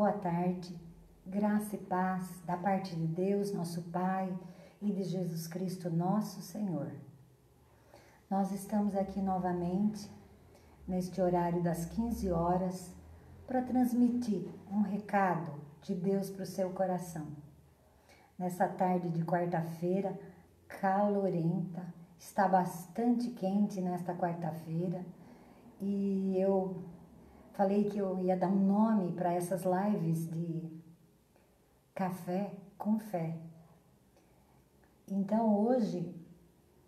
boa tarde, graça e paz da parte de Deus, nosso Pai, e de Jesus Cristo, nosso Senhor. Nós estamos aqui novamente, neste horário das 15 horas, para transmitir um recado de Deus para o seu coração. Nessa tarde de quarta-feira, calorenta, está bastante quente nesta quarta-feira, e eu falei que eu ia dar um nome para essas lives de café com fé. Então hoje,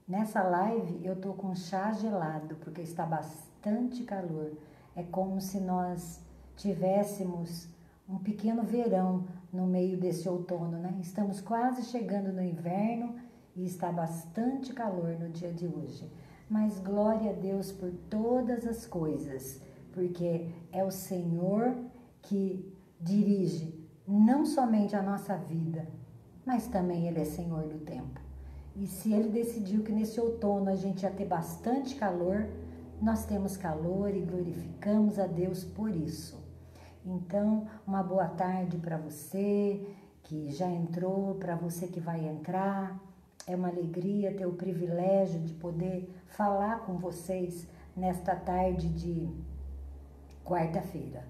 nessa live, eu tô com chá gelado, porque está bastante calor. É como se nós tivéssemos um pequeno verão no meio desse outono, né? Estamos quase chegando no inverno e está bastante calor no dia de hoje. Mas glória a Deus por todas as coisas, porque é o Senhor que dirige não somente a nossa vida, mas também Ele é Senhor do tempo. E se Ele decidiu que nesse outono a gente ia ter bastante calor, nós temos calor e glorificamos a Deus por isso. Então, uma boa tarde para você que já entrou, para você que vai entrar. É uma alegria ter o privilégio de poder falar com vocês nesta tarde de quarta-feira.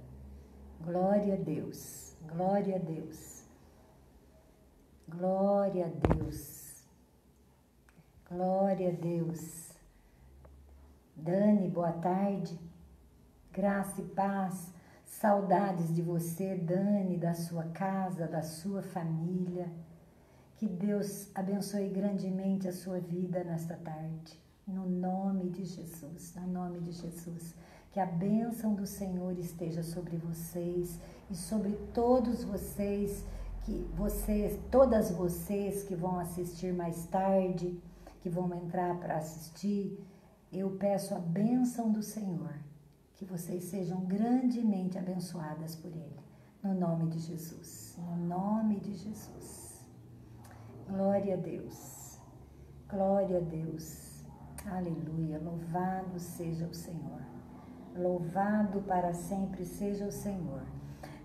Glória a Deus, glória a Deus, glória a Deus, glória a Deus. Dani, boa tarde, graça e paz, saudades de você, Dani, da sua casa, da sua família. Que Deus abençoe grandemente a sua vida nesta tarde, no nome de Jesus, no nome de Jesus. Que a bênção do Senhor esteja sobre vocês e sobre todos vocês, todas vocês que vão assistir mais tarde, que vão entrar para assistir. Eu peço a bênção do Senhor, que vocês sejam grandemente abençoadas por Ele, no nome de Jesus, no nome de Jesus. Glória a Deus, glória a Deus, aleluia, louvado seja o Senhor, louvado para sempre seja o Senhor.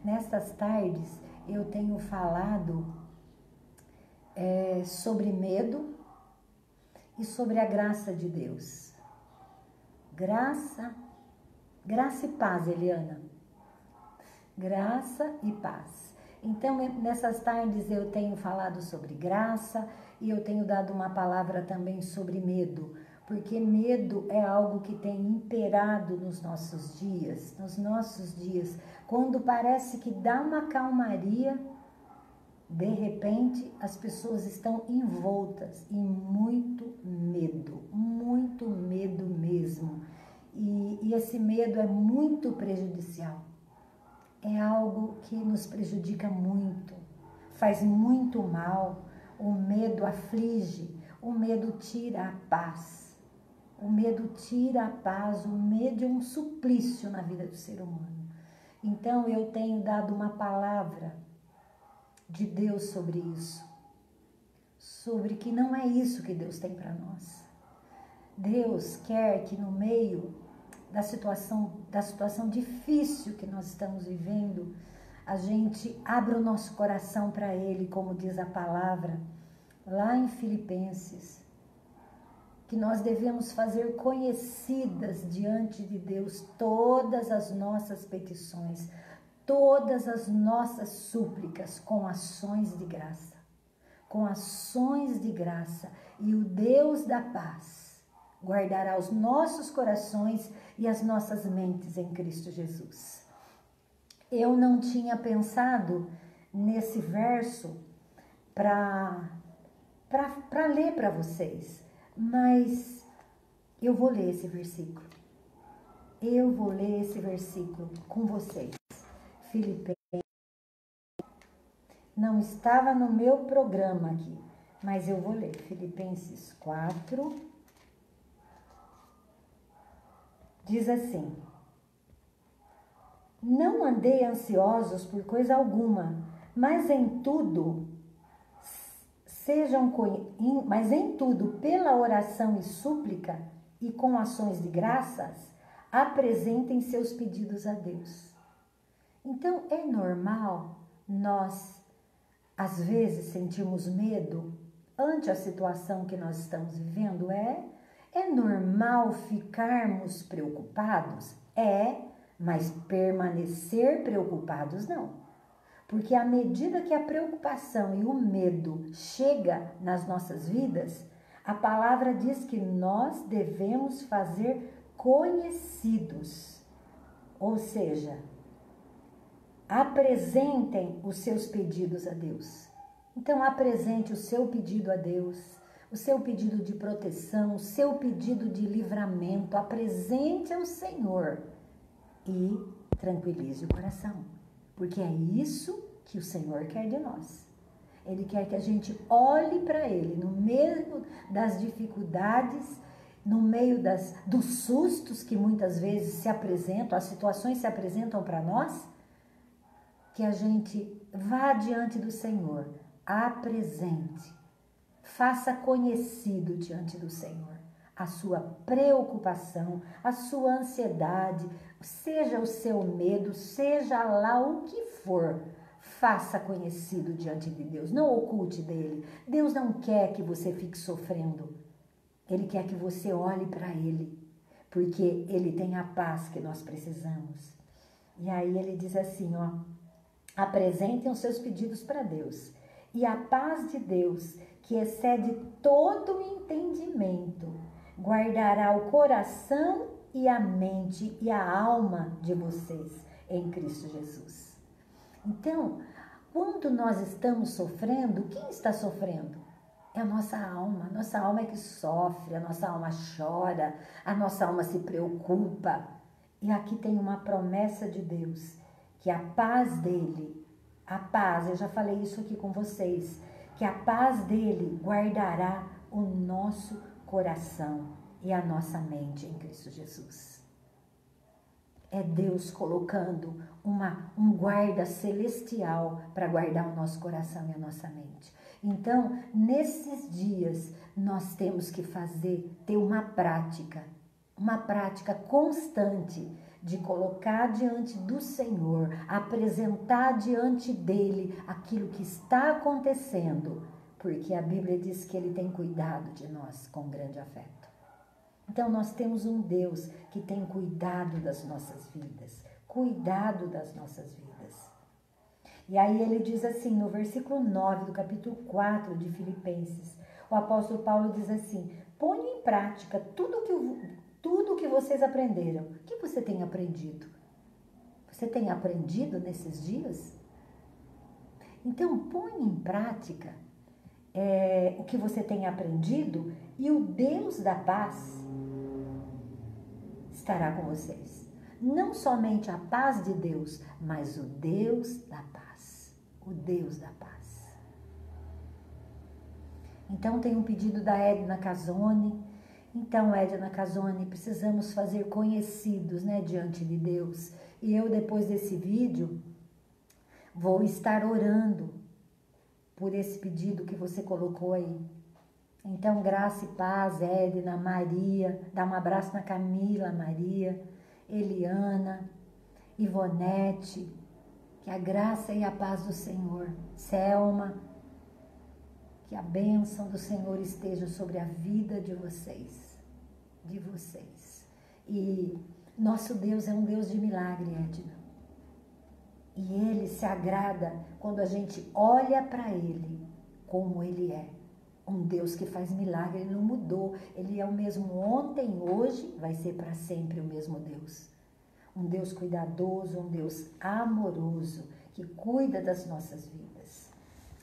Nestas tardes eu tenho falado sobre medo e sobre a graça de Deus. Graça e paz, Eliana, graça e paz. Então, nessas tardes eu tenho falado sobre graça e eu tenho dado uma palavra também sobre medo, porque medo é algo que tem imperado nos nossos dias, quando parece que dá uma calmaria, de repente as pessoas estão envoltas em muito medo mesmo, e esse medo é muito prejudicial. É algo que nos prejudica muito, faz muito mal. O medo aflige, o medo tira a paz. O medo tira a paz, o medo é um suplício na vida do ser humano. Então eu tenho dado uma palavra de Deus sobre isso, sobre que não é isso que Deus tem para nós. Deus quer que no meio da situação difícil que nós estamos vivendo, a gente abra o nosso coração para Ele, como diz a palavra lá em Filipenses, que nós devemos fazer conhecidas diante de Deus todas as nossas petições, todas as nossas súplicas com ações de graça, e o Deus da paz guardará os nossos corações e as nossas mentes em Cristo Jesus. Eu não tinha pensado nesse verso para ler para vocês, mas eu vou ler esse versículo. Eu vou ler esse versículo com vocês. Filipenses. Não estava no meu programa aqui, mas eu vou ler. Filipenses 4. Diz assim: não andei ansiosos por coisa alguma, mas em tudo, pela oração e súplica e com ações de graças, apresentem seus pedidos a Deus. Então, é normal nós, às vezes, sentirmos medo ante a situação que nós estamos vivendo? É normal ficarmos preocupados? Mas permanecer preocupados não. Porque à medida que a preocupação e o medo chega nas nossas vidas, a palavra diz que nós devemos fazer conhecidos. Ou seja, apresentem os seus pedidos a Deus. Então apresente o seu pedido a Deus, o seu pedido de proteção, o seu pedido de livramento, apresente ao Senhor e tranquilize o coração, porque é isso que o Senhor quer de nós. Ele quer que a gente olhe para Ele no meio das dificuldades, no meio dos sustos que muitas vezes se apresentam, as situações se apresentam para nós, que a gente vá diante do Senhor, apresente, faça conhecido diante do Senhor a sua preocupação, a sua ansiedade, seja o seu medo, seja lá o que for, faça conhecido diante de Deus, não oculte dele. Deus não quer que você fique sofrendo, Ele quer que você olhe para Ele, porque Ele tem a paz que nós precisamos. E aí ele diz assim, ó, apresentem os seus pedidos para Deus, e a paz de Deus, que excede todo o entendimento, guardará o coração e a mente e a alma de vocês em Cristo Jesus. Então, quando nós estamos sofrendo, quem está sofrendo? É a nossa alma é que sofre, a nossa alma chora, a nossa alma se preocupa. E aqui tem uma promessa de Deus, que a paz dele, eu já falei isso aqui com vocês, que a paz dele guardará o nosso coração e a nossa mente em Cristo Jesus. É Deus colocando um guarda celestial para guardar o nosso coração e a nossa mente. Então, nesses dias, nós temos que ter uma prática constante de colocar diante do Senhor, apresentar diante dele aquilo que está acontecendo, porque a Bíblia diz que ele tem cuidado de nós com grande afeto. Então nós temos um Deus que tem cuidado das nossas vidas, E aí ele diz assim, no versículo 9 do capítulo 4 de Filipenses, o apóstolo Paulo diz assim, ponha em prática tudo que vocês aprenderam. O que você tem aprendido? Você tem aprendido nesses dias? Então, põe em prática o que você tem aprendido e o Deus da paz estará com vocês. Não somente a paz de Deus, mas o Deus da paz. O Deus da paz. Então, tem um pedido da Edna Casoni. Então, Edna Casoni, precisamos fazer conhecidos, diante de Deus. E eu, depois desse vídeo, vou estar orando por esse pedido que você colocou aí. Então, graça e paz, Edna, Maria, dá um abraço na Camila, Maria, Eliana, Ivonete, que a graça e a paz do Senhor, Selma, que a bênção do Senhor esteja sobre a vida de vocês. E nosso Deus é um Deus de milagre, Edna. E Ele se agrada quando a gente olha para Ele como Ele é. Um Deus que faz milagre, Ele não mudou. Ele é o mesmo ontem, hoje, vai ser para sempre o mesmo Deus. Um Deus cuidadoso, um Deus amoroso, que cuida das nossas vidas.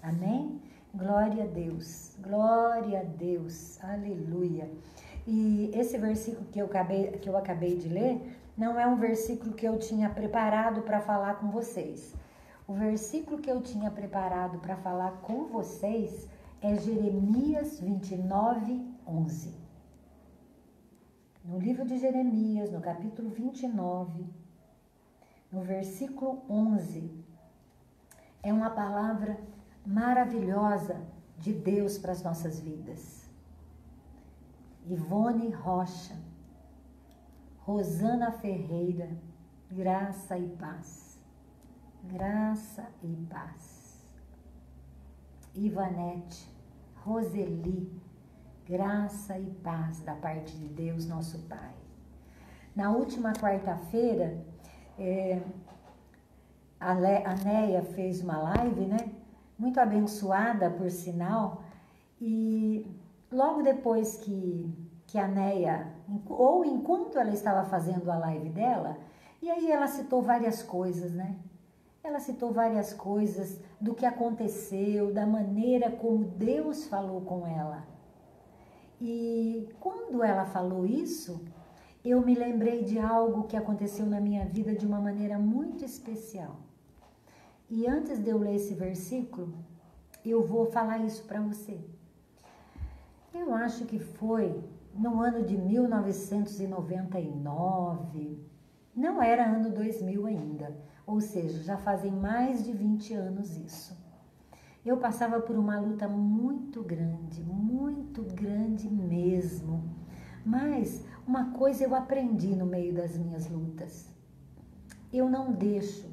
Amém? Glória a Deus, aleluia. E esse versículo que eu acabei de ler, não é um versículo que eu tinha preparado para falar com vocês. O versículo que eu tinha preparado para falar com vocês é Jeremias 29, 11. No livro de Jeremias, no capítulo 29, no versículo 11, é uma palavra maravilhosa de Deus para as nossas vidas. Ivone Rocha, Rosana Ferreira, graça e paz. Graça e paz. Ivanete, Roseli, graça e paz da parte de Deus, nosso Pai. Na última quarta-feira, a Neia fez uma live, né? Muito abençoada, por sinal. E logo depois que a Neia, ou enquanto ela estava fazendo a live dela, e aí ela citou várias coisas, né? Ela citou várias coisas do que aconteceu, da maneira como Deus falou com ela. E quando ela falou isso, eu me lembrei de algo que aconteceu na minha vida de uma maneira muito especial. E antes de eu ler esse versículo, eu vou falar isso para você. Eu acho que foi no ano de 1999, não era ano 2000 ainda, ou seja, já fazem mais de 20 anos isso. Eu passava por uma luta muito grande mesmo. Mas uma coisa eu aprendi no meio das minhas lutas. Eu não deixo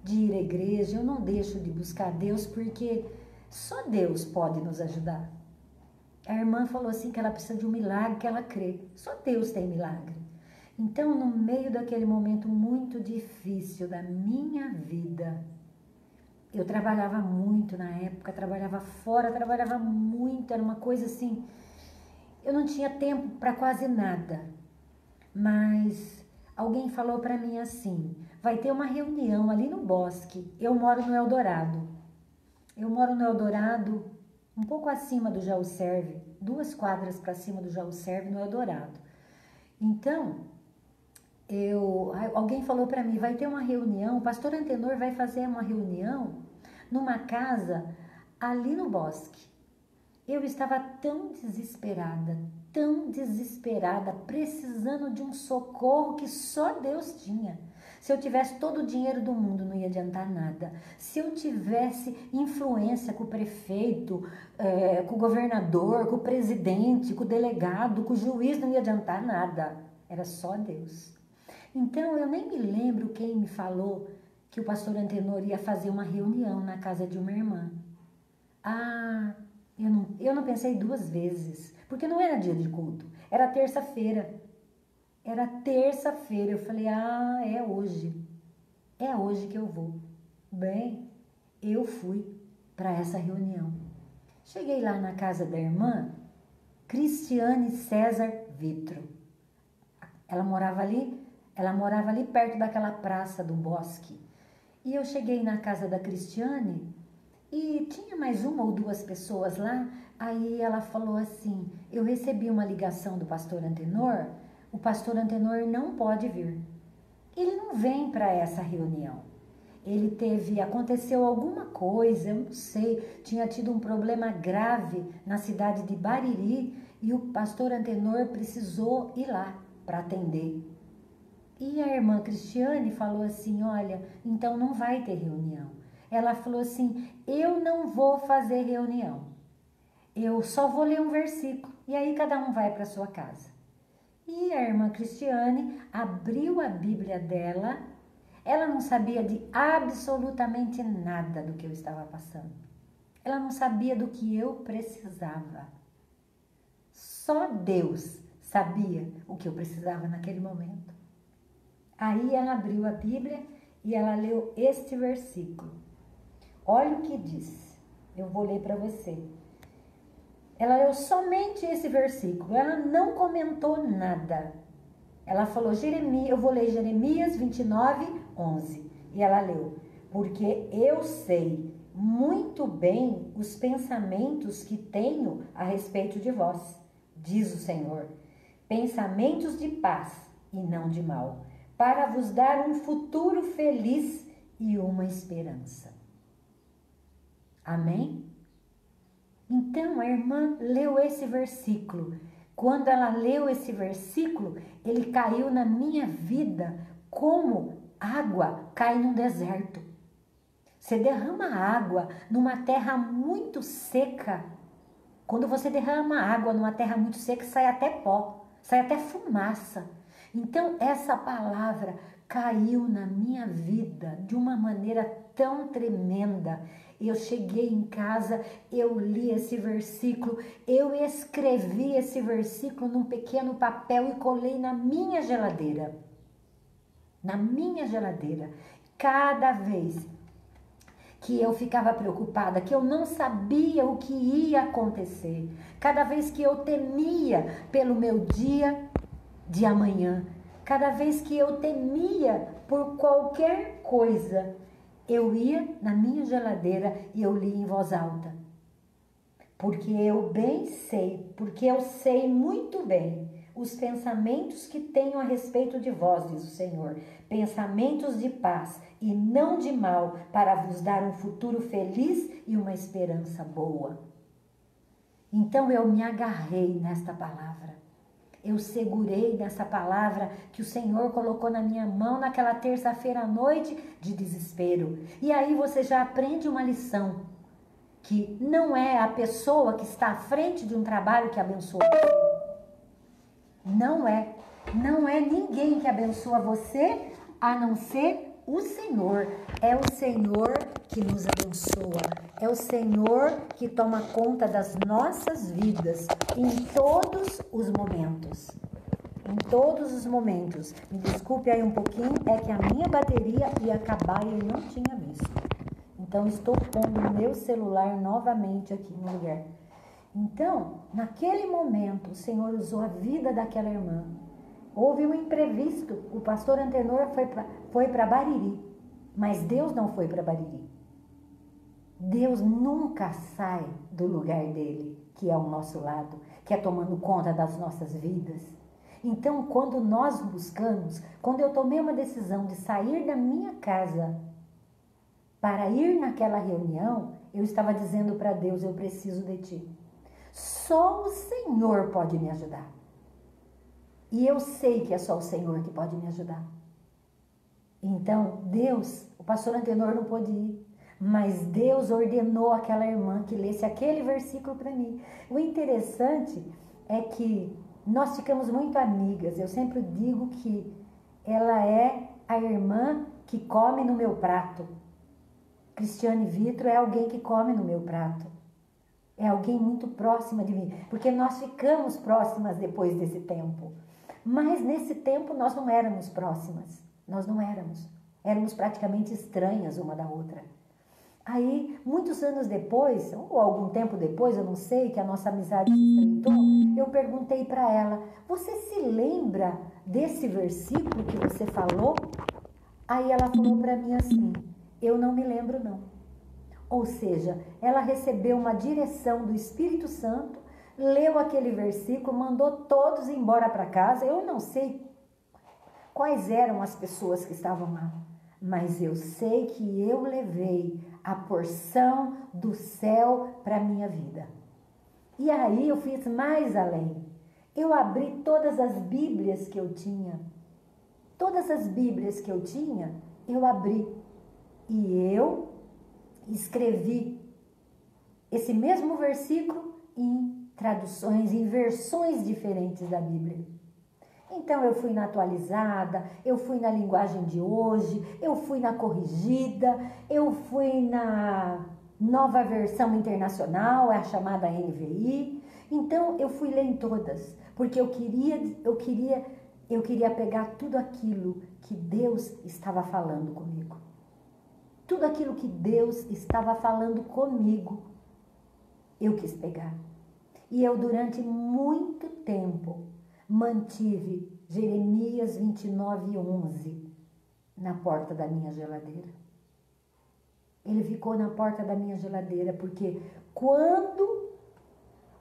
de ir à igreja, eu não deixo de buscar Deus, porque só Deus pode nos ajudar. A irmã falou assim que ela precisa de um milagre, que ela crê. Só Deus tem milagre. Então, no meio daquele momento muito difícil da minha vida, eu trabalhava muito na época, trabalhava fora, trabalhava muito, era uma coisa assim, eu não tinha tempo para quase nada. Mas alguém falou para mim assim, vai ter uma reunião ali no bosque, eu moro no Eldorado. Eu moro no Eldorado, um pouco acima do Jaú Serve, 2 quadras para cima do Jaú Serve, no Eldorado. Então, alguém falou para mim, vai ter uma reunião, o pastor Antenor vai fazer uma reunião numa casa ali no bosque. Eu estava tão desesperada, precisando de um socorro que só Deus tinha. Se eu tivesse todo o dinheiro do mundo, não ia adiantar nada. Se eu tivesse influência com o prefeito, com o governador, com o presidente, com o delegado, com o juiz, não ia adiantar nada. Era só Deus. Então, eu nem me lembro quem me falou que o pastor Antenor ia fazer uma reunião na casa de uma irmã. Eu não pensei 2 vezes, porque não era dia de culto, era terça-feira. Era terça-feira, eu falei, é hoje que eu vou. Bem, eu fui para essa reunião. Cheguei lá na casa da irmã Cristiane César Vitro. Ela morava ali perto daquela praça do bosque. E eu cheguei na casa da Cristiane e tinha mais 1 ou 2 pessoas lá. Aí ela falou assim, eu recebi uma ligação do pastor Antenor, o pastor Antenor não pode vir. Ele não vem para essa reunião. Aconteceu alguma coisa, eu não sei, tinha tido um problema grave na cidade de Bariri e o pastor Antenor precisou ir lá para atender. E a irmã Cristiane falou assim, olha, então não vai ter reunião. Ela falou assim, eu não vou fazer reunião. Eu só vou ler um versículo e aí cada um vai para sua casa. E a irmã Cristiane abriu a Bíblia dela, ela não sabia de absolutamente nada do que eu estava passando. Ela não sabia do que eu precisava. Só Deus sabia o que eu precisava naquele momento. Aí ela abriu a Bíblia e ela leu este versículo. Olha o que diz, eu vou ler para você. Ela leu somente esse versículo, ela não comentou nada. Ela falou, eu vou ler Jeremias 29, 11. E ela leu, porque eu sei muito bem os pensamentos que tenho a respeito de vós, diz o Senhor. Pensamentos de paz e não de mal, para vos dar um futuro feliz e uma esperança. Amém? Então, a irmã leu esse versículo. Quando ela leu esse versículo, ele caiu na minha vida como água cai num deserto. Você derrama água numa terra muito seca. Quando você derrama água numa terra muito seca, sai até pó, sai até fumaça. Então, essa palavra caiu na minha vida de uma maneira tão tremenda. Eu cheguei em casa, eu li esse versículo, eu escrevi esse versículo num pequeno papel e colei na minha geladeira. Na minha geladeira. Cada vez que eu ficava preocupada, que eu não sabia o que ia acontecer, cada vez que eu temia pelo meu dia de amanhã, cada vez que eu temia por qualquer coisa, eu ia na minha geladeira e eu lia em voz alta. Porque eu bem sei, porque eu sei muito bem os pensamentos que tenho a respeito de vós, diz o Senhor, pensamentos de paz e não de mal, para vos dar um futuro feliz e uma esperança boa. Então eu me agarrei nesta palavra. Eu segurei nessa palavra que o Senhor colocou na minha mão naquela terça-feira à noite de desespero. E aí você já aprende uma lição, que não é a pessoa que está à frente de um trabalho que abençoa você. Não é. Não é ninguém que abençoa você, a não ser o Senhor. É o Senhor que nos abençoa. É o Senhor que toma conta das nossas vidas em todos os momentos. Em todos os momentos. Me desculpe aí um pouquinho, é que a minha bateria ia acabar e eu não tinha visto. Então, estou pondo o meu celular novamente aqui no lugar. Então, naquele momento, o Senhor usou a vida daquela irmã. Houve um imprevisto. O pastor Antenor foi para Bariri, mas Deus não foi para Bariri. Deus nunca sai do lugar dele, que é ao nosso lado, que é tomando conta das nossas vidas. Então, quando nós buscamos, quando eu tomei uma decisão de sair da minha casa para ir naquela reunião, eu estava dizendo para Deus, eu preciso de ti. Só o Senhor pode me ajudar. E eu sei que é só o Senhor que pode me ajudar. Então, Deus, o pastor Antenor não pôde ir, mas Deus ordenou aquela irmã que lesse aquele versículo para mim. O interessante é que nós ficamos muito amigas. Eu sempre digo que ela é a irmã que come no meu prato. Cristiane Vitro é alguém que come no meu prato. É alguém muito próxima de mim, porque nós ficamos próximas depois desse tempo. Mas nesse tempo nós não éramos próximas. Nós não éramos. Éramos praticamente estranhas uma da outra. Aí, muitos anos depois, ou algum tempo depois, eu não sei, que a nossa amizade se estreitou, eu perguntei para ela, você se lembra desse versículo que você falou? Aí ela falou para mim assim, eu não me lembro não. Ou seja, ela recebeu uma direção do Espírito Santo, leu aquele versículo, mandou todos embora para casa. Eu não sei quais eram as pessoas que estavam lá, mas eu sei que eu levei a porção do céu para a minha vida. E aí eu fiz mais além. Eu abri todas as Bíblias que eu tinha. Todas as Bíblias que eu tinha, eu abri. E eu escrevi esse mesmo versículo em traduções, em versões diferentes da Bíblia. Então eu fui na atualizada, eu fui na linguagem de hoje, eu fui na corrigida, eu fui na nova versão internacional, é a chamada NVI. Então eu fui ler em todas, porque eu queria pegar tudo aquilo que Deus estava falando comigo. Tudo aquilo que Deus estava falando comigo, eu quis pegar. E eu, durante muito tempo, mantive Jeremias 29:11 na porta da minha geladeira. Ele ficou na porta da minha geladeira, porque quando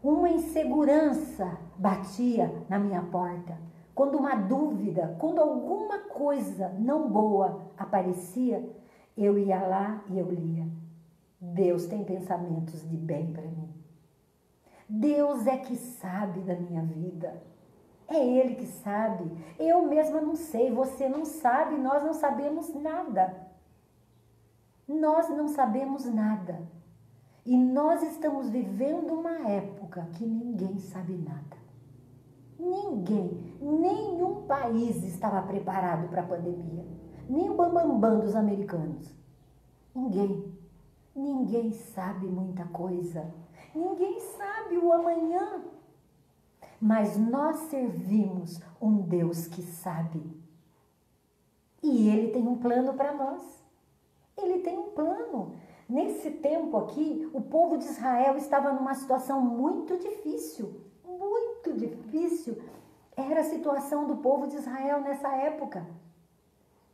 uma insegurança batia na minha porta, quando uma dúvida, quando alguma coisa não boa aparecia, eu ia lá e eu lia. Deus tem pensamentos de bem para mim. Deus é que sabe da minha vida. É Ele que sabe. Eu mesma não sei, você não sabe, nós não sabemos nada. Nós não sabemos nada. E nós estamos vivendo uma época que ninguém sabe nada. Ninguém, nenhum país estava preparado para a pandemia. Nem o bambambam dos americanos. Ninguém sabe muita coisa. Ninguém sabe o amanhã. Mas nós servimos um Deus que sabe. E Ele tem um plano para nós. Ele tem um plano. Nesse tempo aqui, o povo de Israel estava numa situação muito difícil. Muito difícil. Era a situação do povo de Israel nessa época.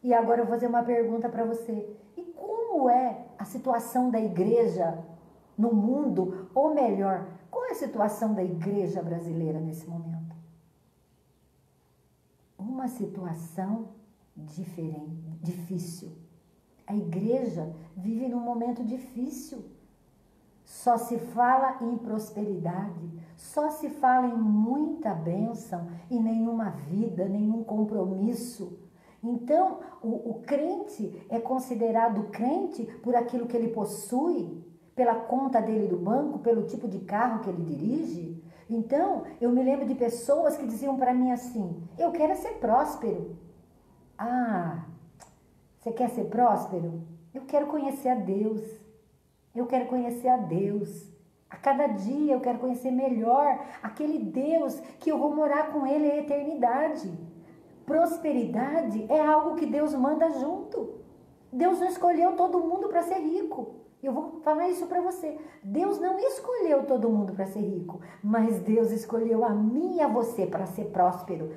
E agora eu vou fazer uma pergunta para você. E como é a situação da igreja no mundo? Ou melhor, qual é a situação da igreja brasileira nesse momento? Uma situação diferente, difícil. A igreja vive num momento difícil. Só se fala em prosperidade, só se fala em muita bênção e nenhuma vida, nenhum compromisso. Então, o crente é considerado crente por aquilo que ele possui, pela conta dele do banco, pelo tipo de carro que ele dirige. Então, eu me lembro de pessoas que diziam para mim assim: eu quero ser próspero. Ah, você quer ser próspero? Eu quero conhecer a Deus. Eu quero conhecer a Deus. A cada dia eu quero conhecer melhor aquele Deus que eu vou morar com Ele a eternidade. Prosperidade é algo que Deus manda junto. Deus não escolheu todo mundo para ser rico. Eu vou falar isso para você. Deus não escolheu todo mundo para ser rico, mas Deus escolheu a mim e a você para ser próspero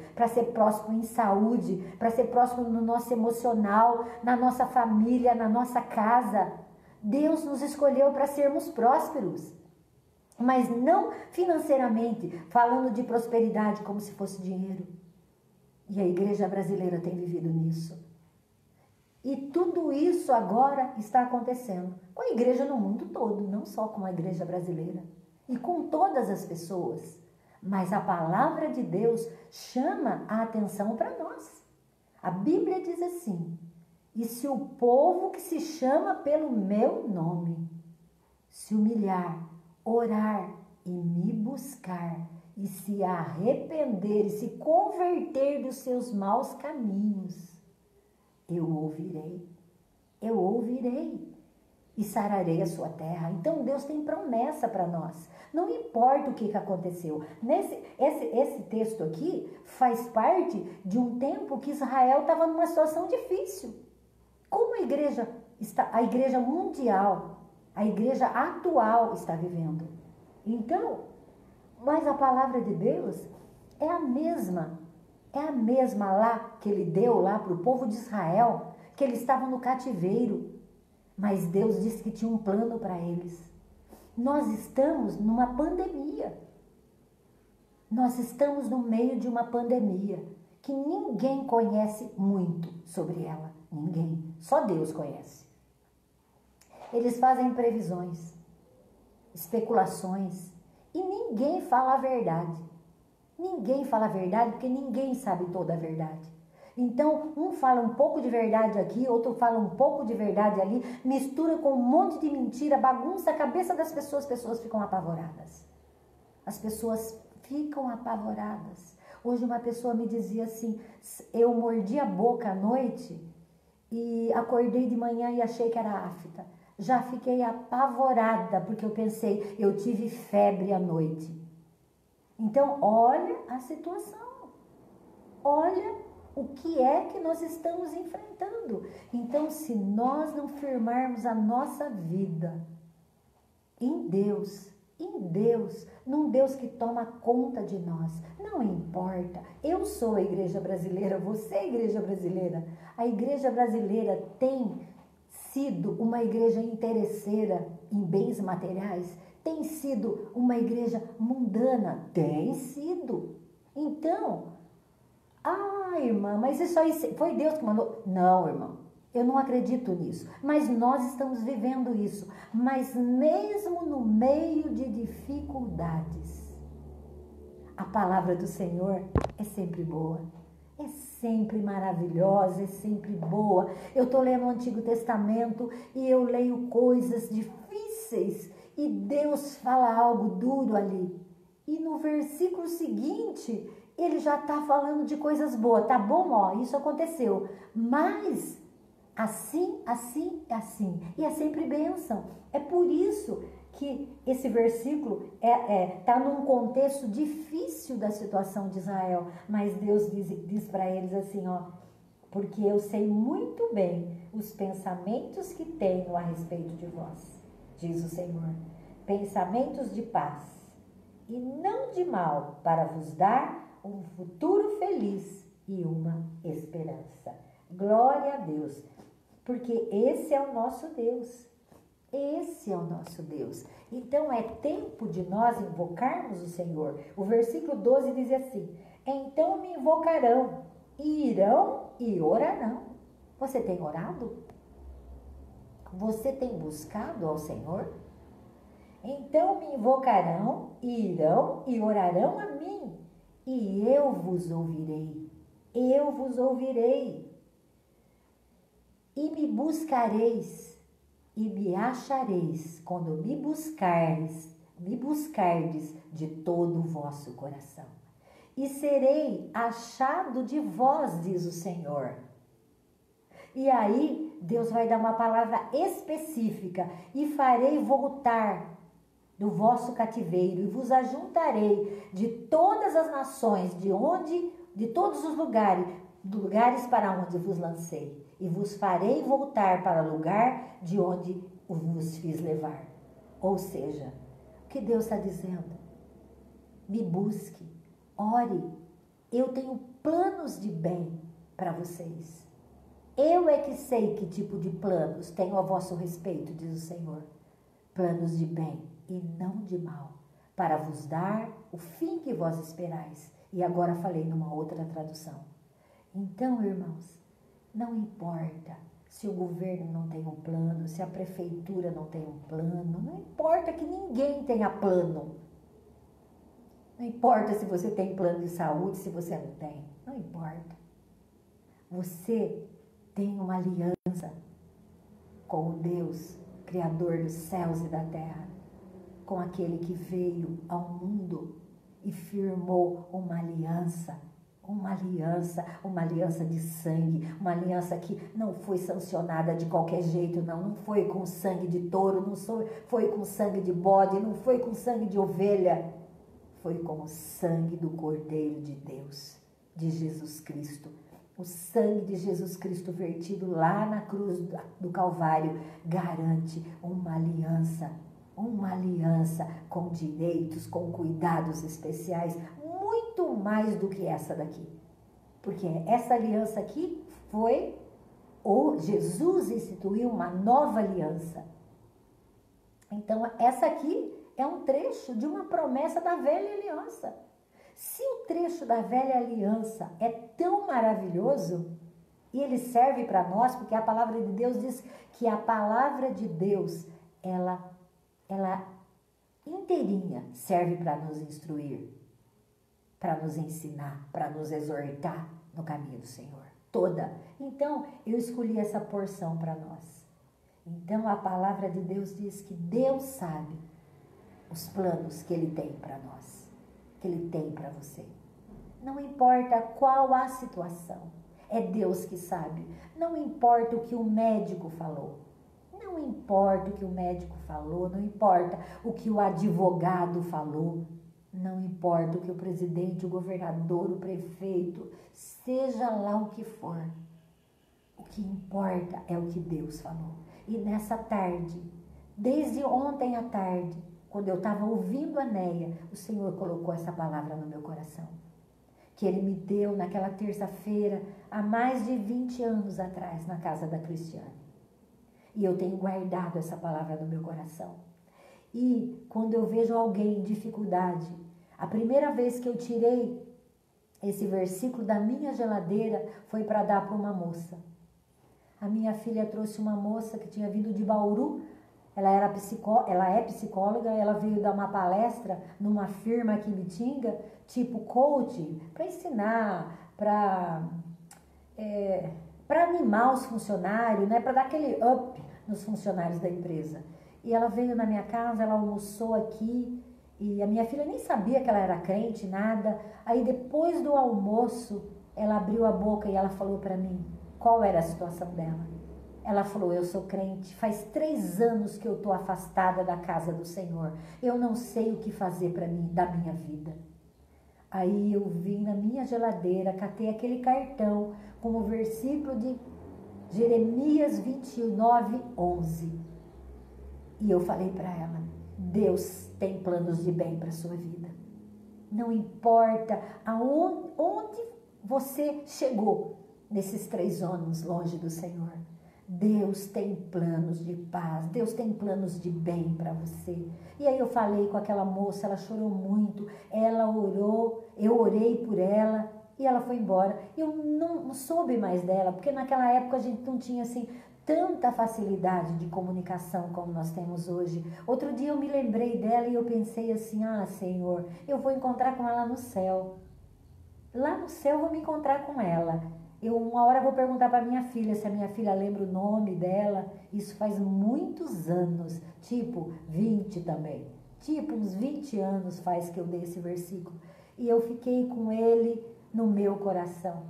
em saúde, para ser próspero no nosso emocional, na nossa família, na nossa casa. Deus nos escolheu para sermos prósperos, mas não financeiramente, falando de prosperidade como se fosse dinheiro. E a igreja brasileira tem vivido nisso. E tudo isso agora está acontecendo com a igreja no mundo todo, não só com a igreja brasileira. E com todas as pessoas. Mas a palavra de Deus chama a atenção para nós. A Bíblia diz assim: e se o povo que se chama pelo meu nome se humilhar, orar e me buscar, e se arrepender e se converter dos seus maus caminhos, eu ouvirei e sararei a sua terra. Então Deus tem promessa para nós. Não importa o que aconteceu. Esse texto aqui faz parte de um tempo que Israel estava numa situação difícil. Como a igreja mundial, a igreja atual está vivendo. Então, mas a palavra de Deus é a mesma lá que ele deu lá para o povo de Israel, que eles estavam no cativeiro, mas Deus disse que tinha um plano para eles. Nós estamos numa pandemia, nós estamos no meio de uma pandemia, que ninguém conhece muito sobre ela, ninguém, só Deus conhece. Eles fazem previsões, especulações, e ninguém fala a verdade. Ninguém fala a verdade porque ninguém sabe toda a verdade. Então, um fala um pouco de verdade aqui, outro fala um pouco de verdade ali, mistura com um monte de mentira, bagunça a cabeça das pessoas, as pessoas ficam apavoradas. As pessoas ficam apavoradas. Hoje uma pessoa me dizia assim: eu mordi a boca à noite e acordei de manhã e achei que era afta. Já fiquei apavorada porque eu pensei, eu tive febre à noite. Então, olha a situação, olha o que é que nós estamos enfrentando. Então, se nós não firmarmos a nossa vida em Deus, num Deus que toma conta de nós, não importa, eu sou a igreja brasileira, você é a igreja brasileira. A igreja brasileira tem sido uma igreja interesseira em bens materiais? Tem sido uma igreja mundana? Tem sido. Então, irmã, mas isso aí foi Deus que mandou? Não, irmão, eu não acredito nisso. Mas nós estamos vivendo isso. Mas mesmo no meio de dificuldades, a palavra do Senhor é sempre boa. É sempre maravilhosa, é sempre boa. Eu estou lendo o Antigo Testamento e eu leio coisas difíceis e Deus fala algo duro ali. E no versículo seguinte, ele já está falando de coisas boas. Tá bom, ó, isso aconteceu. Mas assim, assim, assim. E é sempre bênção. É por isso que esse versículo está num contexto difícil da situação de Israel. Mas Deus diz para eles assim, ó, porque eu sei muito bem os pensamentos que tenho a respeito de vós, diz o Senhor. Pensamentos de paz e não de mal, para vos dar um futuro feliz e uma esperança. Glória a Deus, porque esse é o nosso Deus. Esse é o nosso Deus. Então é tempo de nós invocarmos o Senhor. O versículo 12 diz assim: então me invocarão, e irão e orarão. Você tem orado? Você tem buscado ao Senhor? Então me invocarão, e irão e orarão a mim, e eu vos ouvirei. Eu vos ouvirei. E me buscareis, e me achareis, quando me buscardes de todo o vosso coração. E serei achado de vós, diz o Senhor. E aí, Deus vai dar uma palavra específica. E farei voltar do vosso cativeiro, e vos ajuntarei de todas as nações, de todos os lugares para onde vos lancei. E vos farei voltar para o lugar de onde vos fiz levar. Ou seja, o que Deus está dizendo? Me busque, ore, eu tenho planos de bem para vocês. Eu é que sei que tipo de planos tenho a vosso respeito, diz o Senhor. Planos de bem e não de mal, para vos dar o fim que vós esperais. E agora falei numa outra tradução. Então, irmãos, não importa se o governo não tem um plano, se a prefeitura não tem um plano, não importa que ninguém tenha plano. Não importa se você tem plano de saúde, se você não tem. Não importa. Você tem uma aliança com o Deus, Criador dos céus e da terra, com aquele que veio ao mundo e firmou uma aliança de sangue, uma aliança que não foi sancionada de qualquer jeito, não foi com sangue de touro, não foi com sangue de bode, não foi com sangue de ovelha, foi com o sangue do Cordeiro de Deus, de Jesus Cristo. O sangue de Jesus Cristo vertido lá na cruz do Calvário garante uma aliança com direitos, com cuidados especiais, muito mais do que essa daqui. Porque essa aliança aqui Jesus instituiu uma nova aliança. Então, essa aqui é um trecho de uma promessa da velha aliança. Se o trecho da velha aliança é tão maravilhoso, e ele serve para nós, porque a palavra de Deus diz que a palavra de Deus, ela inteirinha serve para nos instruir, para nos ensinar, para nos exortar no caminho do Senhor. Toda. Então, eu escolhi essa porção para nós. Então, a palavra de Deus diz que Deus sabe os planos que Ele tem para nós, que Ele tem para você. Não importa qual a situação, é Deus que sabe. Não importa o que o médico falou. Não importa o que o médico falou, não importa o que o advogado falou, não importa o que o presidente, o governador, o prefeito, seja lá o que for. O que importa é o que Deus falou. E nessa tarde, desde ontem à tarde, quando eu estava ouvindo a Neia, o Senhor colocou essa palavra no meu coração. Que Ele me deu naquela terça-feira, há mais de 20 anos atrás, na casa da Cristiane. E eu tenho guardado essa palavra no meu coração. E quando eu vejo alguém em dificuldade, a primeira vez que eu tirei esse versículo da minha geladeira foi para dar para uma moça. A minha filha trouxe uma moça que tinha vindo de Bauru. Ela é psicóloga, ela veio dar uma palestra numa firma aqui em Bitinga, tipo coaching, para ensinar, para animar os funcionários, né, para dar aquele up nos funcionários da empresa. E ela veio na minha casa, ela almoçou aqui E a minha filha nem sabia que ela era crente, nada. Aí depois do almoço, ela abriu a boca e ela falou para mim qual era a situação dela. Ela falou, eu sou crente, faz 3 anos que eu estou afastada da casa do Senhor. Eu não sei o que fazer para mim, da minha vida. Aí eu vim na minha geladeira, catei aquele cartão com o versículo de Jeremias 29:11. E eu falei para ela, Deus tem planos de bem para a sua vida. Não importa onde você chegou nesses 3 anos longe do Senhor. Deus tem planos de paz, Deus tem planos de bem para você. E aí eu falei com aquela moça, ela chorou muito, ela orou, eu orei por ela e ela foi embora. Eu não soube mais dela, porque naquela época a gente não tinha assim tanta facilidade de comunicação como nós temos hoje. Outro dia eu me lembrei dela e eu pensei assim, Senhor, eu vou encontrar com ela no céu. Lá no céu eu vou me encontrar com ela. Eu uma hora vou perguntar para minha filha, se a minha filha lembra o nome dela. Isso faz muitos anos, tipo 20 também. Tipo uns 20 anos faz que eu dei esse versículo. E eu fiquei com ele no meu coração.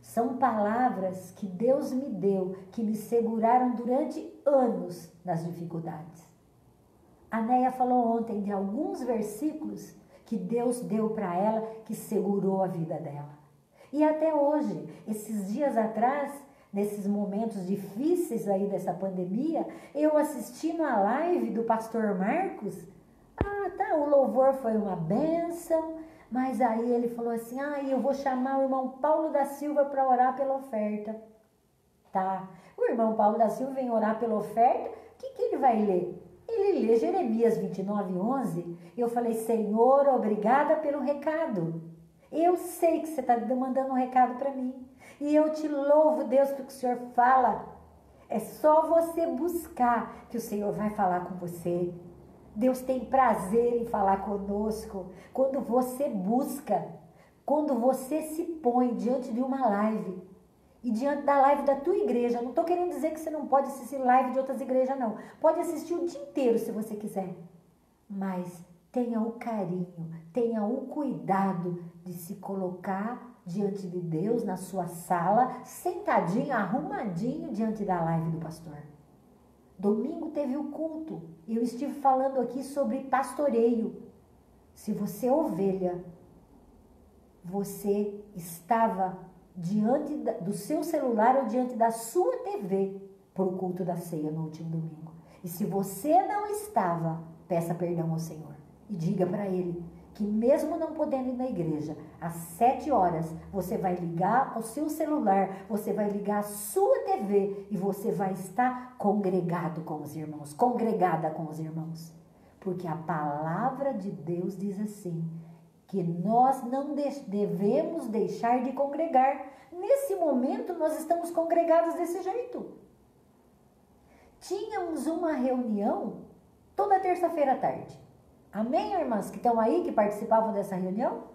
São palavras que Deus me deu, que me seguraram durante anos nas dificuldades. A Neia falou ontem de alguns versículos que Deus deu para ela, que segurou a vida dela. E até hoje, esses dias atrás, nesses momentos difíceis aí dessa pandemia, eu assistindo a live do pastor Marcos, o louvor foi uma bênção, mas aí ele falou assim, eu vou chamar o irmão Paulo da Silva para orar pela oferta. Tá, o irmão Paulo da Silva vem orar pela oferta, o que ele vai ler? Ele lê Jeremias 29:11. Eu falei, Senhor, obrigada pelo recado. Eu sei que você está mandando um recado para mim. E eu te louvo, Deus, porque o Senhor fala. É só você buscar que o Senhor vai falar com você. Deus tem prazer em falar conosco. Quando você busca, quando você se põe diante de uma live, e diante da live da tua igreja, não estou querendo dizer que você não pode assistir live de outras igrejas, não. Pode assistir o dia inteiro se você quiser. Mas tenha o carinho, tenha o cuidado de se colocar diante de Deus na sua sala, sentadinho, arrumadinho diante da live do pastor. Domingo teve o culto. Eu estive falando aqui sobre pastoreio. Se você é ovelha, você estava diante do seu celular ou diante da sua TV para o culto da ceia no último domingo. E se você não estava, peça perdão ao Senhor. E diga para Ele que mesmo não podendo ir na igreja, às 7 horas, você vai ligar ao seu celular, você vai ligar a sua TV e você vai estar congregado com os irmãos, congregada com os irmãos. Porque a palavra de Deus diz assim, que nós não devemos deixar de congregar. Nesse momento, nós estamos congregados desse jeito. Tínhamos uma reunião toda terça-feira à tarde. Amém, irmãs que estão aí, que participavam dessa reunião?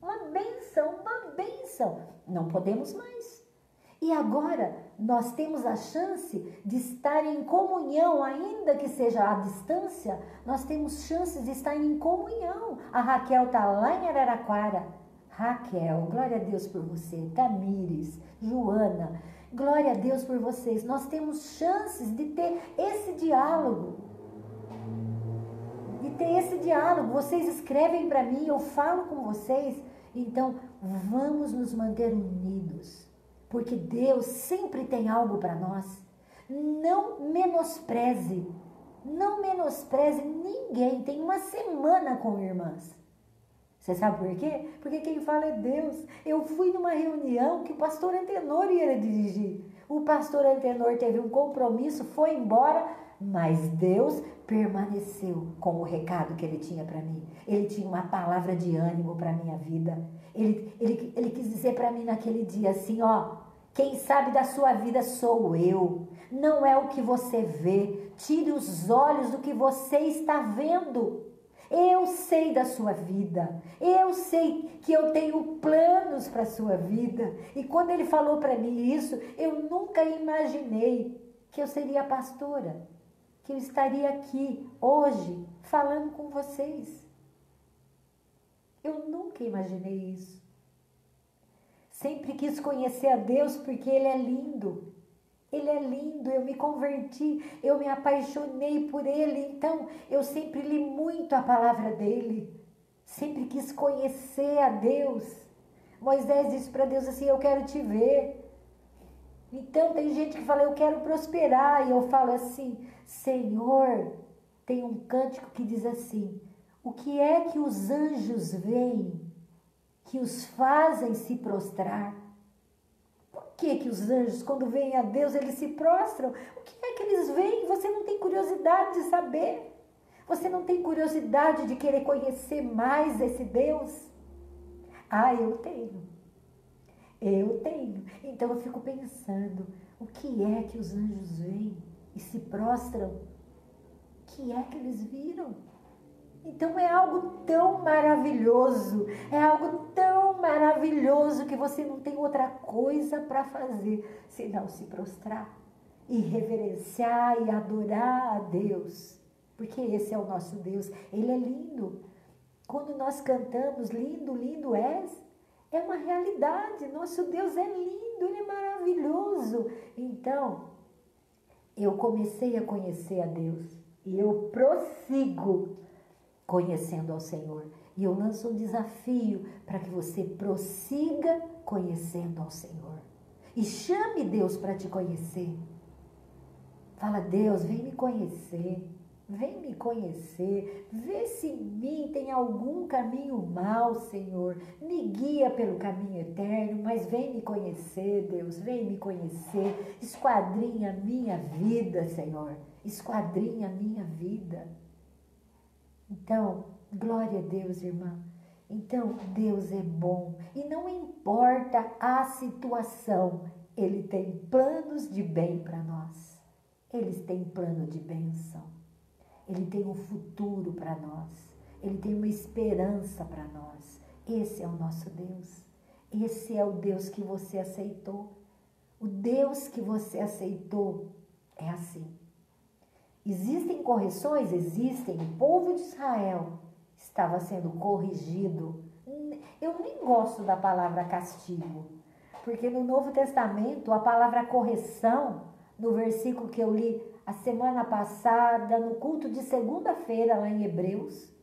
Uma benção, uma benção. Não podemos mais. E agora, nós temos a chance de estar em comunhão, ainda que seja à distância, nós temos chances de estar em comunhão. A Raquel está lá em Araraquara. Raquel, glória a Deus por você. Tamires, Joana, glória a Deus por vocês. Nós temos chances de ter esse diálogo. Vocês escrevem para mim, eu falo com vocês. Então, vamos nos manter unidos. Porque Deus sempre tem algo para nós. Não menospreze ninguém. Tem uma semana com irmãs. Você sabe por quê? Porque quem fala é Deus. Eu fui numa reunião que o pastor Antenor ia dirigir. O pastor Antenor teve um compromisso, foi embora, mas Deus permaneceu com o recado que ele tinha para mim. Ele tinha uma palavra de ânimo para a minha vida. Ele quis dizer para mim naquele dia assim, quem sabe da sua vida sou eu. Não é o que você vê. Tire os olhos do que você está vendo. Eu sei da sua vida. Eu sei que eu tenho planos para a sua vida. E quando ele falou para mim isso, eu nunca imaginei que eu seria pastora. Que eu estaria aqui hoje falando com vocês. Eu nunca imaginei isso. Sempre quis conhecer a Deus porque Ele é lindo. Ele é lindo, eu me converti, eu me apaixonei por Ele. Então, eu sempre li muito a palavra dEle. Sempre quis conhecer a Deus. Moisés disse para Deus assim, eu quero te ver. Então, tem gente que fala, eu quero prosperar. E eu falo assim, Senhor, tem um cântico que diz assim, o que é que os anjos veem que os fazem se prostrar? Por que os anjos, quando veem a Deus, eles se prostram? O que é que eles veem? Você não tem curiosidade de saber? Você não tem curiosidade de querer conhecer mais esse Deus? Ah, eu tenho. Eu tenho. Então eu fico pensando, o que é que os anjos veem e se prostram? O que é que eles viram? Então é algo tão maravilhoso, é algo tão maravilhoso que você não tem outra coisa para fazer senão se prostrar e reverenciar e adorar a Deus, porque esse é o nosso Deus, Ele é lindo. Quando nós cantamos lindo, lindo és, é uma realidade, nosso Deus é lindo, Ele é maravilhoso. Então, eu comecei a conhecer a Deus e eu prossigo conhecendo ao Senhor. E eu lanço um desafio para que você prossiga conhecendo ao Senhor. E chame Deus para te conhecer. Fala, Deus, vem me conhecer. Vem me conhecer. Vê se em mim tem algum caminho mau, Senhor. Me guia pelo caminho eterno, mas vem me conhecer, Deus. Vem me conhecer. Esquadrinha a minha vida, Senhor. Esquadrinha a minha vida. Então, glória a Deus, irmã. Então, Deus é bom. E não importa a situação, Ele tem planos de bem para nós. Ele tem plano de bênção. Ele tem um futuro para nós. Ele tem uma esperança para nós. Esse é o nosso Deus. Esse é o Deus que você aceitou. O Deus que você aceitou é assim. Existem correções? Existem. O povo de Israel estava sendo corrigido. Eu nem gosto da palavra castigo, porque no Novo Testamento a palavra correção, no versículo que eu li a semana passada, no culto de segunda-feira lá em Hebreus,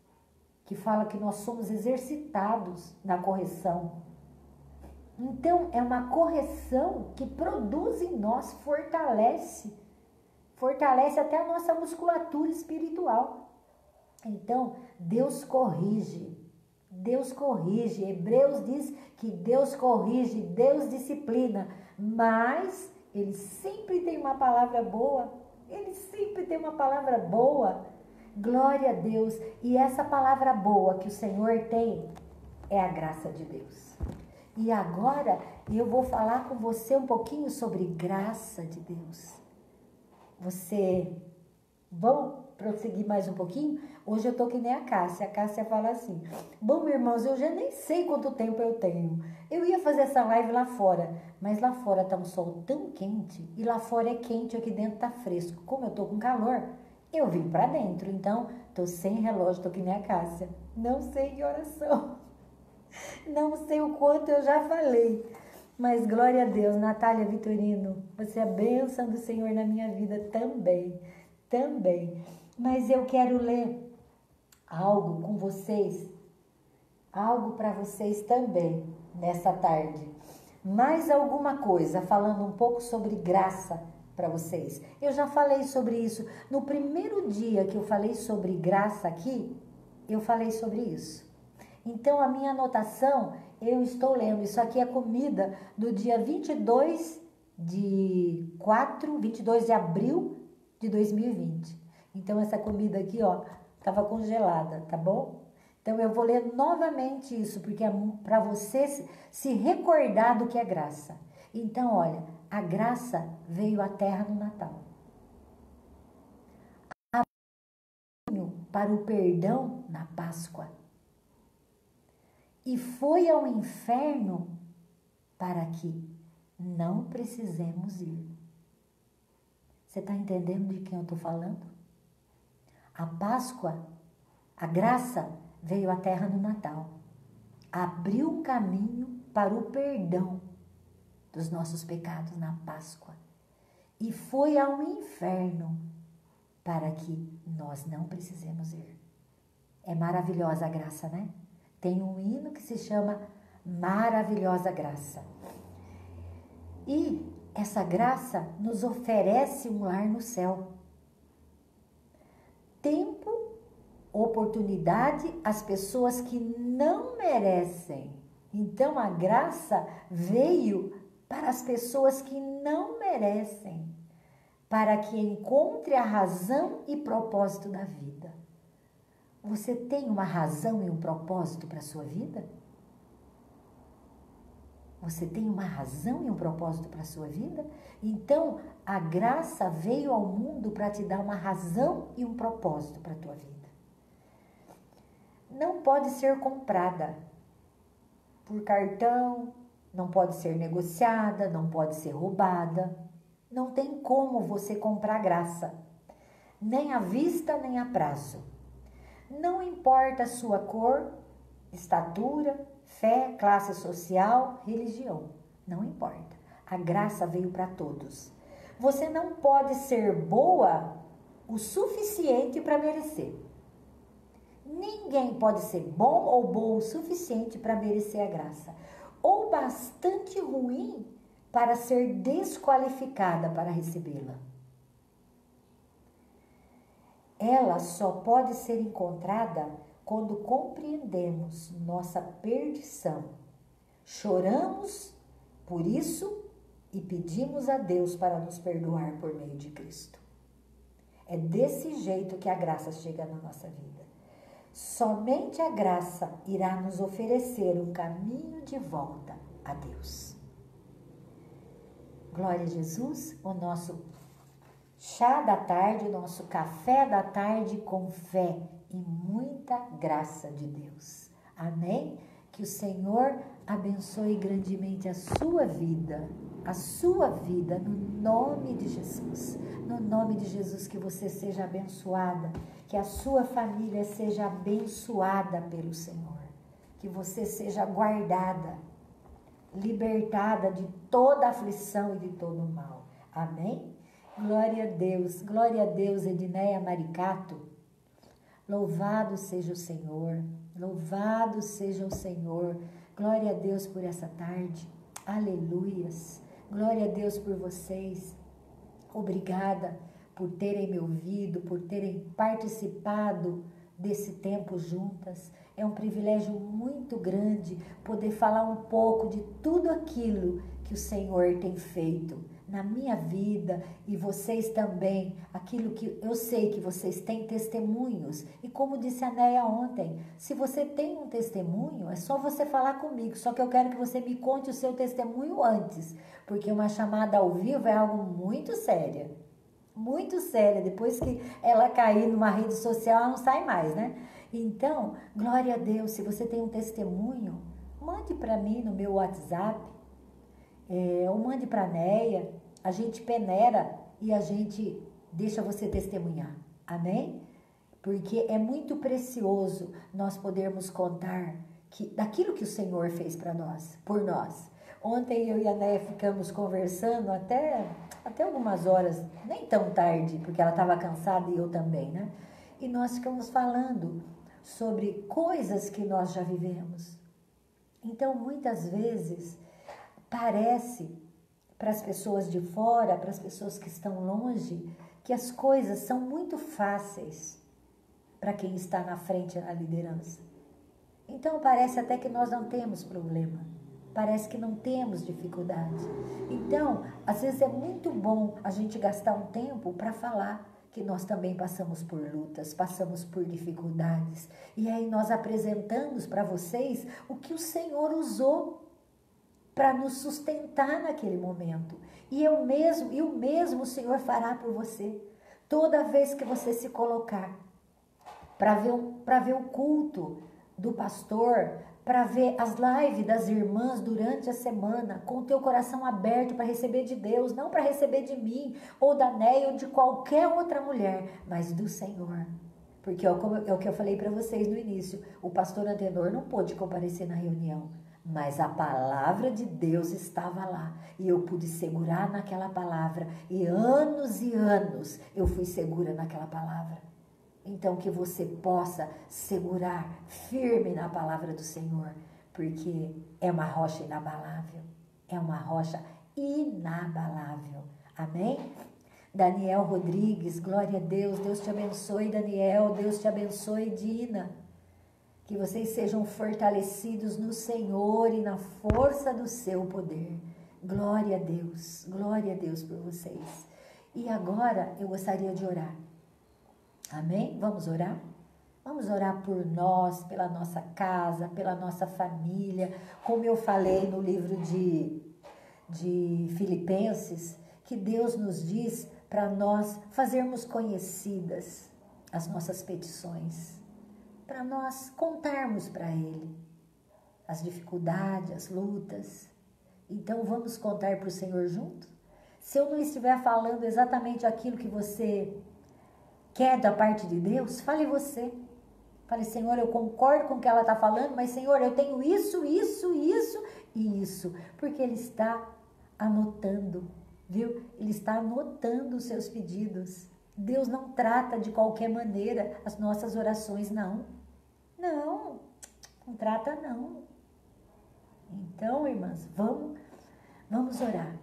que fala que nós somos exercitados na correção. Então é uma correção que produz em nós, fortalece até a nossa musculatura espiritual. Então, Deus corrige. Deus corrige. Hebreus diz que Deus corrige, Deus disciplina. Mas Ele sempre tem uma palavra boa. Ele sempre tem uma palavra boa. Glória a Deus. E essa palavra boa que o Senhor tem é a graça de Deus. E agora eu vou falar com você um pouquinho sobre graça de Deus. Vamos prosseguir mais um pouquinho? Hoje eu tô que nem a Cássia. A Cássia fala assim, bom, irmãos, eu já nem sei quanto tempo eu tenho. Eu ia fazer essa live lá fora, mas lá fora tá um sol tão quente, e lá fora é quente, aqui dentro tá fresco. Como eu tô com calor, eu vim pra dentro, então tô sem relógio, tô que nem a Cássia. Não sei que horas são. Não sei o quanto eu já falei. Mas glória a Deus, Natália Vitorino, você é a bênção do Senhor na minha vida também. Mas eu quero ler algo com vocês, algo para vocês também, nessa tarde. Mais alguma coisa, falando um pouco sobre graça para vocês. Eu já falei sobre isso. No primeiro dia que eu falei sobre graça aqui, eu falei sobre isso. Então, a minha anotação, eu estou lendo, isso aqui é comida do dia 22 de abril de 2020. Então, essa comida aqui, ó, estava congelada, tá bom? Então, eu vou ler novamente isso, porque é para você se recordar do que é graça. Então, olha, a graça veio à terra no Natal. Para o perdão na Páscoa. E foi ao inferno para que não precisemos ir. Você está entendendo de quem eu estou falando? A Páscoa, a graça, veio à terra no Natal. abriu um caminho para o perdão dos nossos pecados na Páscoa e foi ao inferno para que nós não precisemos ir. É maravilhosa a graça, né? Tem um hino que se chama Maravilhosa Graça. E essa graça nos oferece um lar no céu. Tempo, oportunidade às pessoas que não merecem. Então a graça veio para as pessoas que não merecem, para que encontre a razão e propósito da vida. Você tem uma razão e um propósito para a sua vida? Você tem uma razão e um propósito para a sua vida? Então, a graça veio ao mundo para te dar uma razão e um propósito para a tua vida. Não pode ser comprada por cartão, não pode ser negociada, não pode ser roubada. Não tem como você comprar graça, nem à vista, nem a prazo. Não importa a sua cor, estatura, fé, classe social, religião. Não importa. A graça veio para todos. Você não pode ser boa o suficiente para merecer. Ninguém pode ser bom ou boa o suficiente para merecer a graça. Ou bastante ruim para ser desqualificada para recebê-la. Ela só pode ser encontrada quando compreendemos nossa perdição, choramos por isso e pedimos a Deus para nos perdoar por meio de Cristo. É desse jeito que a graça chega na nossa vida. Somente a graça irá nos oferecer um caminho de volta a Deus. Glória a Jesus, o nosso chá da tarde, o nosso café da tarde com fé e muita graça de Deus. Amém? Que o Senhor abençoe grandemente a sua vida, no nome de Jesus. No nome de Jesus, que você seja abençoada, que a sua família seja abençoada pelo Senhor, que você seja guardada, libertada de toda aflição e de todo mal. Amém? Glória a Deus, Edneia Maricato. Louvado seja o Senhor, louvado seja o Senhor. Glória a Deus por essa tarde, aleluias. Glória a Deus por vocês. Obrigada por terem me ouvido, por terem participado desse tempo juntas. É um privilégio muito grande poder falar um pouco de tudo aquilo que o Senhor tem feito na minha vida e vocês também, aquilo que eu sei que vocês têm testemunhos. E como disse a Néia ontem, se você tem um testemunho, é só você falar comigo, só que eu quero que você me conte o seu testemunho antes, porque uma chamada ao vivo é algo muito sério. Muito séria, depois que ela cair numa rede social, ela não sai mais, né? Então, glória a Deus, se você tem um testemunho, mande para mim no meu WhatsApp, ou mande para a Néia, a gente peneira e a gente deixa você testemunhar, amém? Porque é muito precioso nós podermos contar daquilo que o Senhor fez para nós, por nós. Ontem eu e a Néia ficamos conversando até algumas horas, nem tão tarde, porque ela estava cansada e eu também, né? E nós ficamos falando sobre coisas que nós já vivemos. Então, muitas vezes, parece para as pessoas de fora, para as pessoas que estão longe, que as coisas são muito fáceis para quem está na frente, na liderança. Então, parece até que nós não temos problema. Parece que não temos dificuldade. Então, às vezes é muito bom a gente gastar um tempo para falar que nós também passamos por lutas, passamos por dificuldades. E aí nós apresentamos para vocês o que o Senhor usou para nos sustentar naquele momento. E o mesmo o Senhor fará por você. Toda vez que você se colocar para ver o culto do pastor, para ver as lives das irmãs durante a semana, com o teu coração aberto para receber de Deus, não para receber de mim, ou da Néia, ou de qualquer outra mulher, mas do Senhor. Porque é o que eu falei para vocês no início. O pastor Antenor não pôde comparecer na reunião, mas a palavra de Deus estava lá. E eu pude segurar naquela palavra. E anos eu fui segura naquela palavra. Então que você possa segurar firme na palavra do Senhor. Porque é uma rocha inabalável. É uma rocha inabalável. Amém? Daniel Rodrigues, glória a Deus. Deus te abençoe, Daniel. Deus te abençoe, Dina. Que vocês sejam fortalecidos no Senhor e na força do seu poder. Glória a Deus por vocês. E agora eu gostaria de orar. Amém? Vamos orar? Vamos orar por nós, pela nossa casa, pela nossa família. Como eu falei no livro de Filipenses, que Deus nos diz para nós fazermos conhecidas as nossas petições, para nós contarmos para Ele as dificuldades, as lutas. Então vamos contar para o Senhor junto? Se eu não estiver falando exatamente aquilo que você quer da parte de Deus, fale você. Fale, Senhor, eu concordo com o que ela está falando, mas Senhor, eu tenho isso e isso. Porque Ele está anotando, viu? Ele está anotando os seus pedidos. Deus não trata de qualquer maneira as nossas orações, não. Não trata não. Então, irmãs, vamos orar.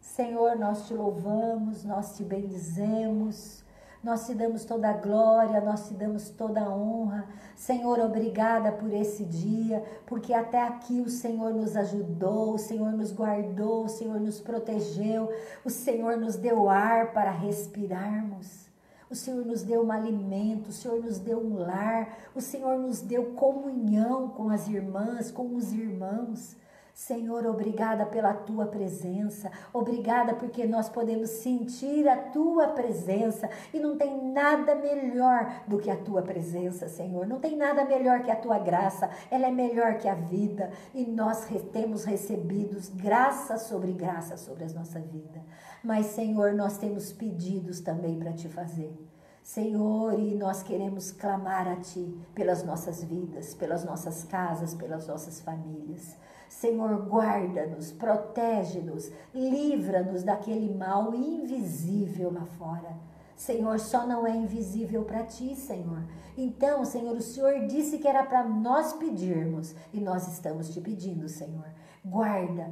Senhor, nós te louvamos, nós te bendizemos, nós te damos toda a glória, nós te damos toda a honra. Senhor, obrigada por esse dia, porque até aqui o Senhor nos ajudou, o Senhor nos guardou, o Senhor nos protegeu, o Senhor nos deu ar para respirarmos. O Senhor nos deu um alimento, o Senhor nos deu um lar, o Senhor nos deu comunhão com as irmãs, com os irmãos. Senhor, obrigada pela Tua presença, obrigada porque nós podemos sentir a Tua presença e não tem nada melhor do que a Tua presença, Senhor, não tem nada melhor que a Tua graça, ela é melhor que a vida e nós temos recebido graça sobre a nossa vida, mas Senhor, nós temos pedidos também para Te fazer. Senhor, e nós queremos clamar a Ti pelas nossas vidas, pelas nossas casas, pelas nossas famílias. Senhor, guarda-nos, protege-nos, livra-nos daquele mal invisível lá fora. Senhor, só não é invisível para Ti, Senhor. Então, Senhor, o Senhor disse que era para nós pedirmos e nós estamos Te pedindo, Senhor. Guarda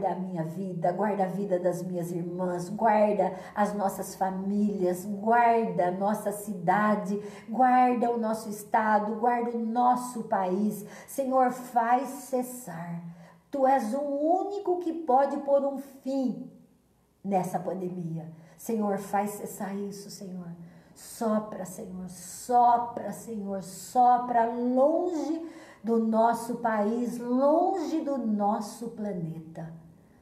a minha vida, guarda a vida das minhas irmãs, guarda as nossas famílias, guarda a nossa cidade, guarda o nosso estado, guarda o nosso país. Senhor, faz cessar. Tu és o único que pode pôr um fim nessa pandemia. Senhor, faz cessar isso, Senhor. Sopra, Senhor, sopra longe do nosso país, longe do nosso planeta.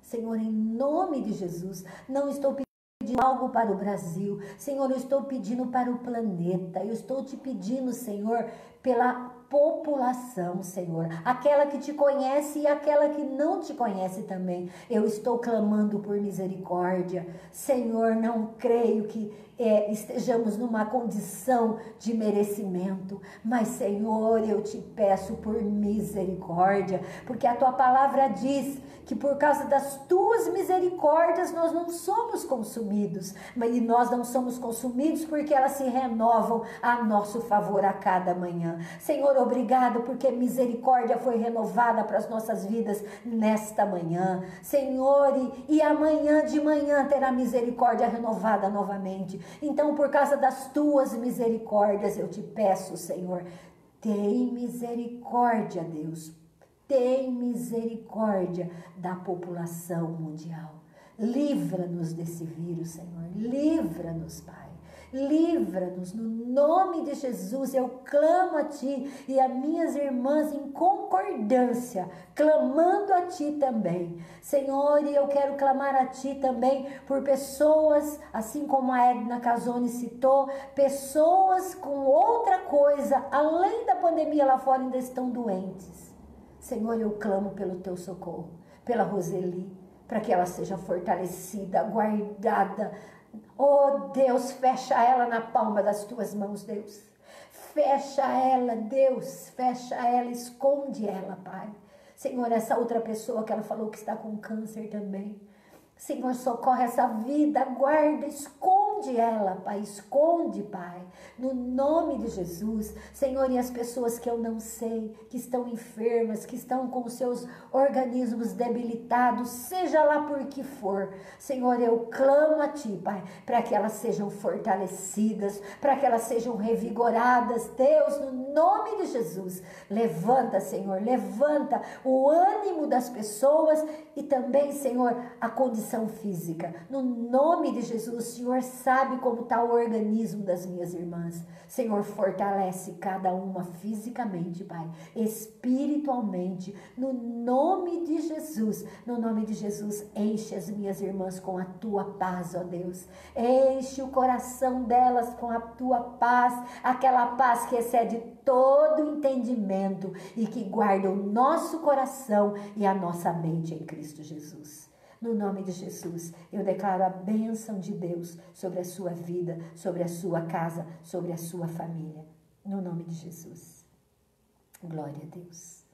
Senhor, em nome de Jesus, não estou pedindo algo para o Brasil, Senhor, eu estou pedindo para o planeta, eu estou te pedindo, Senhor, pela população, Senhor, aquela que te conhece e aquela que não te conhece também. Eu estou clamando por misericórdia. Senhor, não creio que estejamos numa condição de merecimento, mas Senhor, eu te peço por misericórdia, porque a tua palavra diz que por causa das tuas misericórdias nós não somos consumidos, mas nós não somos consumidos porque elas se renovam a nosso favor a cada manhã. Senhor, obrigado porque misericórdia foi renovada para as nossas vidas nesta manhã. Senhor, e amanhã de manhã terá misericórdia renovada novamente. Então, por causa das tuas misericórdias, eu te peço, Senhor, tem misericórdia, Deus. Tem misericórdia da população mundial. Livra-nos desse vírus, Senhor. Livra-nos, Pai. Livra-nos, no nome de Jesus, eu clamo a Ti e a minhas irmãs em concordância, clamando a Ti também. Senhor, e eu quero clamar a Ti também por pessoas, assim como a Edna Casoni citou, pessoas com outra coisa, além da pandemia lá fora, ainda estão doentes. Senhor, eu clamo pelo Teu socorro, pela Roseli, para que ela seja fortalecida, guardada. Oh Deus, fecha ela na palma das Tuas mãos, Deus. Fecha ela, Deus, fecha ela, esconde ela, Pai. Senhor, essa outra pessoa que ela falou que está com câncer também. Senhor, socorre essa vida, guarda, esconde ela, Pai, esconde, Pai, no nome de Jesus. Senhor, e as pessoas que eu não sei, que estão enfermas, que estão com os seus organismos debilitados, seja lá por que for, Senhor, eu clamo a Ti, Pai, para que elas sejam fortalecidas, para que elas sejam revigoradas, Deus, no nome de Jesus. Levanta, Senhor, levanta o ânimo das pessoas e também, Senhor, a condição física. No nome de Jesus, o Senhor sabe como está o organismo das minhas irmãs. Senhor, fortalece cada uma fisicamente, Pai, espiritualmente, no nome de Jesus. No nome de Jesus, enche as minhas irmãs com a Tua paz, ó Deus. Enche o coração delas com a Tua paz, aquela paz que excede todo entendimento e que guarda o nosso coração e a nossa mente em Cristo Jesus. No nome de Jesus, eu declaro a bênção de Deus sobre a sua vida, sobre a sua casa, sobre a sua família. No nome de Jesus. Glória a Deus.